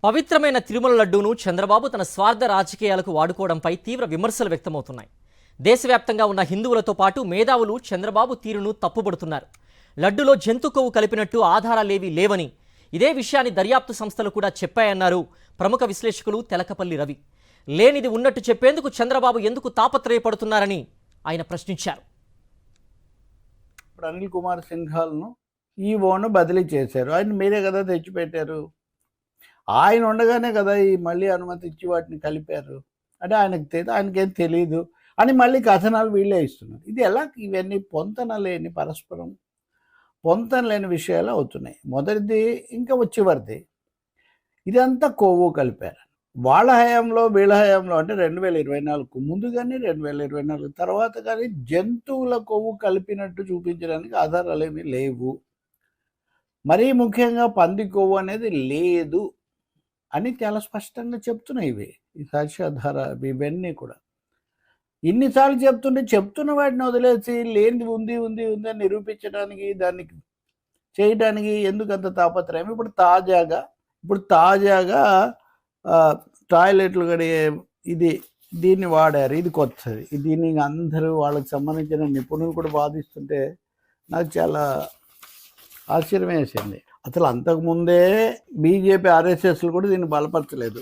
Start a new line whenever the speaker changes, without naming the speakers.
పవిత్రమైన తిరుమల లడ్డూను చంద్రబాబు తన స్వార్థ రాజకీయాలకు వాడుకోవడంపై తీవ్ర విమర్శలు వ్యక్తమవుతున్నాయి. దేశవ్యాప్తంగా ఉన్న హిందువులతో పాటు మేధావులు చంద్రబాబు తీరును తప్పుపడుతున్నారు. లడ్డులో జంతు కొవ్వు కలిపినట్టు ఆధారాలేవీ లేవని, ఇదే విషయాన్ని దర్యాప్తు సంస్థలు కూడా చెప్పాయన్నారు ప్రముఖ విశ్లేషకులు తెలకపల్లి రవి. లేనిది ఉన్నట్టు చెప్పేందుకు చంద్రబాబు ఎందుకు తాపత్రయపడుతున్నారని ఆయన ప్రశ్నించారు.
ఇప్పుడు అనిల్ కుమార్ సింఘాల్ను ఈవోను బదిలీ చేశారు. ఆయన మీరే కదా తెచ్చిపెట్టారు. ఆయన ఉండగానే కదా ఈ మళ్ళీ అనుమతి ఇచ్చి వాటిని కలిపారు. అంటే ఆయనకేం తెలియదు అని మళ్ళీ కథనాలు వీళ్ళే ఇస్తున్నారు. ఇది ఎలా? ఇవన్నీ పరస్పరం పొంతన లేని విషయాలు అవుతున్నాయి. మొదటిది ఇంకా చివరిది, ఇదంతా కొవ్వు కలిపారు. వాళ్ళ హయాంలో వీళ్ళ హయాంలో అంటే 2024 ముందు కానీ 2024 తర్వాత కానీ జంతువుల కొవ్వు కలిపినట్టు చూపించడానికి ఆధారాలు ఏమీ లేవు. మరీ ముఖ్యంగా పంది కొవ్వు అనేది లేదు అని చాలా స్పష్టంగా చెప్తున్నాయి ఈ సాక్ష్యాధార ఇవన్నీ కూడా. ఇన్నిసార్లు చెప్తున్న వాటిని వదిలేసి లేనిది ఉంది ఉంది ఉంది అని నిరూపించడానికి, దానికి చేయడానికి ఎందుకు అంత తాపత్రయం? ఇప్పుడు తాజాగా టాయిలెట్లు కడిగే దీన్ని వాడారు. ఇది కొత్తది. దీన్ని అందరూ వాళ్ళకి సంబంధించిన నిపుణులు కూడా వాదిస్తుంటే నాకు చాలా ఆశ్చర్యం వేసింది. అసలు అంతకుముందే బీజేపీ ఆర్ఎస్ఎస్లు కూడా దీన్ని బలపరచలేదు.